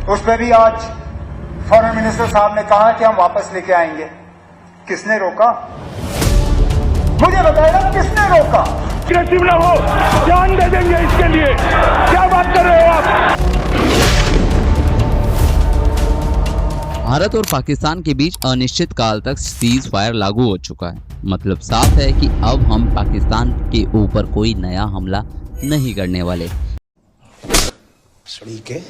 उस पर भी आज फॉरेन मिनिस्टर साहब ने कहा कि हम वापस लेके आएंगे। किसने रोका? मुझे बताएगा किसने रोका? अग्रेसिव ना हो, जान दे देंगे इसके लिए। क्या बात कर रहे हो आप? भारत और पाकिस्तान के बीच अनिश्चित काल तक सीज फायर लागू हो चुका है। मतलब साफ है कि अब हम पाकिस्तान के ऊपर कोई नया हमला नहीं करने वाले। भोसड़ी के,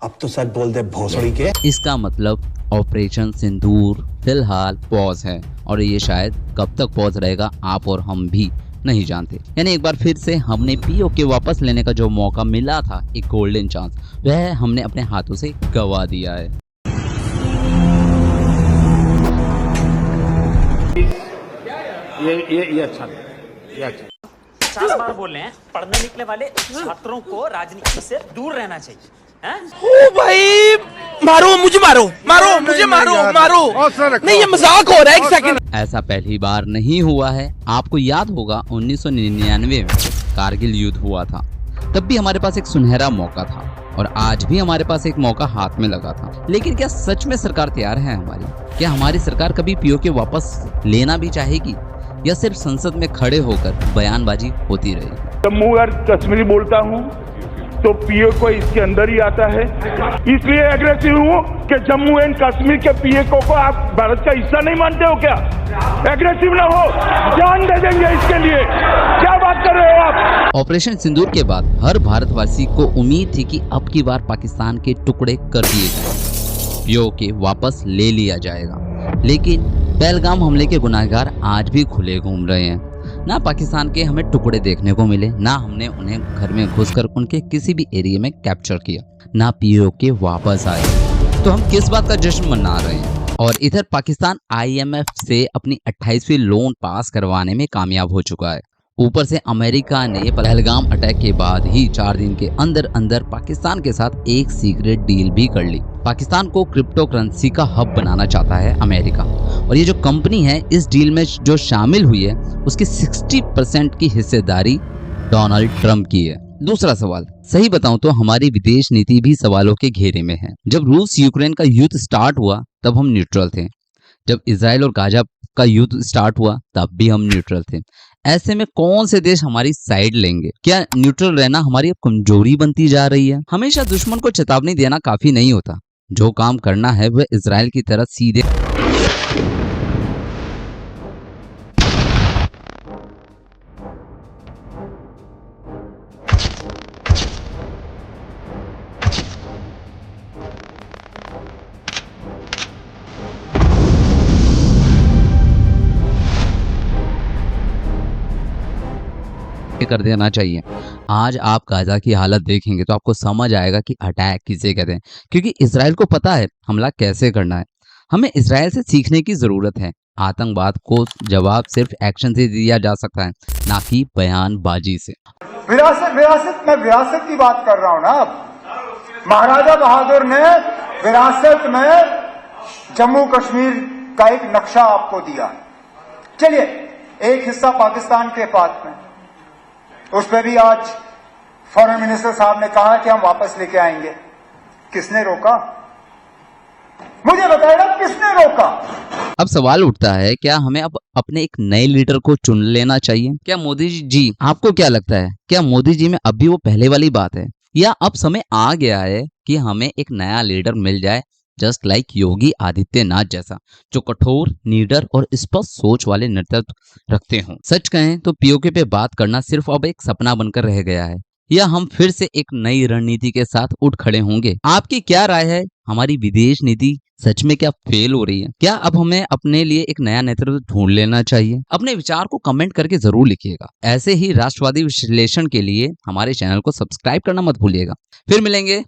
अब तो सच बोल दे भोसड़ी के। इसका मतलब ऑपरेशन सिंदूर फिलहाल पॉज है और ये शायद कब तक पॉज रहेगा आप और हम भी नहीं जानते। यानी एक बार फिर से हमने पीओके वापस लेने का जो मौका मिला था, एक गोल्डन चांस, वह हमने अपने हाथों से गवा दिया है। ये अच्छा नहीं, ये अच्छा। 50 बार बोल रहे हैं, पढ़ने निकले वाले छात्रों को राजनीति से दूर रहना चाहिए। ओ भाई, मारो मुझे, मारो मुझे, मारो नहीं, ये मजाक हो रहा है। एक सेकंड, ऐसा पहली बार नहीं हुआ है। आपको याद होगा 1999 में कारगिल युद्ध हुआ था, तब भी हमारे पास एक सुनहरा मौका था और आज भी हमारे पास एक मौका हाथ में लगा था। लेकिन क्या सच में सरकार तैयार है हमारी? क्या हमारी सरकार कभी पीओके वापस लेना भी चाहेगी या सिर्फ संसद में खड़े होकर बयानबाजी होती रहेगी? जम्मू और कश्मीरी बोलता हूँ तो पीओके इसके अंदर ही आता है, इसलिए एग्रेसिव हूँ कि जम्मू एंड कश्मीर के पीओके को आप भारत का हिस्सा नहीं मानते हो क्या? एग्रेसिव ना हो, जान दे देंगे इसके लिए। क्या बात कर रहे हो आप? ऑपरेशन सिंदूर के बाद हर भारतवासी को उम्मीद थी कि अब की बार पाकिस्तान के टुकड़े कर दिए जाएंगे, पीओके वापस ले लिया जाएगा। लेकिन पहलगाम हमले के गुनाहगार आज भी खुले घूम रहे हैं। ना पाकिस्तान के हमें टुकड़े देखने को मिले, ना हमने उन्हें घर में घुसकर उनके किसी भी एरिया में कैप्चर किया, ना पीओके वापस आए। तो हम किस बात का जश्न मना रहे हैं? और इधर पाकिस्तान आईएमएफ से अपनी 28वीं लोन पास करवाने में कामयाब हो चुका है। ऊपर से अमेरिका ने पहलगाम अटैक के बाद ही 4 दिन के अंदर अंदर पाकिस्तान के साथ एक सीक्रेट डील भी कर ली। पाकिस्तान को क्रिप्टो करेंसी का हब बनाना चाहता है अमेरिका, और ये जो कंपनी है इस डील में जो शामिल हुई है उसकी 60% की हिस्सेदारी डोनाल्ड ट्रंप की है। दूसरा सवाल, सही बताऊं तो हमारी विदेश नीति भी सवालों के घेरे में है। जब रूस यूक्रेन का युद्ध स्टार्ट हुआ तब हम न्यूट्रल थे, जब इजराइल और गाजा का युद्ध स्टार्ट हुआ तब भी हम न्यूट्रल थे। ऐसे में कौन से देश हमारी साइड लेंगे? क्या न्यूट्रल रहना हमारी अब कमजोरी बनती जा रही है? हमेशा दुश्मन को चेतावनी देना काफी नहीं होता, जो काम करना है वह इजराइल की तरह सीधे कर देना चाहिए। आज आप गाजा की हालत देखेंगे तो आपको समझ आएगा कि अटैक किसे कहते हैं, क्योंकि इजराइल को पता है हमला कैसे करना है। हमें इजराइल से सीखने की जरूरत है। आतंकवाद को जवाब सिर्फ एक्शन से दिया जा सकता है, ना कि बयानबाजी से। विरासत की बात कर रहा हूं ना। अब महाराजा बहादुर ने विरासत में जम्मू कश्मीर का एक नक्शा आपको दिया। चलिए, एक हिस्सा पाकिस्तान के पास में, उस पर भी आज फॉरेन मिनिस्टर साहब ने कहा कि हम वापस लेके आएंगे। किसने रोका? मुझे बताएगा किसने रोका? अब सवाल उठता है, क्या हमें अब अपने एक नए लीडर को चुन लेना चाहिए? क्या मोदी जी, आपको क्या लगता है, क्या मोदी जी में अब भी वो पहले वाली बात है, या अब समय आ गया है कि हमें एक नया लीडर मिल जाए, जस्ट लाइक योगी आदित्यनाथ जैसा, जो कठोर, निडर और स्पष्ट सोच वाले नेतृत्व रखते हों? सच कहें तो पीओके पे बात करना सिर्फ अब एक सपना बनकर रह गया है, या हम फिर से एक नई रणनीति के साथ उठ खड़े होंगे? आपकी क्या राय है? हमारी विदेश नीति सच में क्या फेल हो रही है? क्या अब हमें अपने लिए एक नया नेतृत्व ढूंढ लेना चाहिए? अपने विचार को कमेंट करके जरूर लिखिएगा। ऐसे ही राष्ट्रवादी विश्लेषण के लिए हमारे चैनल को सब्सक्राइब करना मत भूलिएगा। फिर मिलेंगे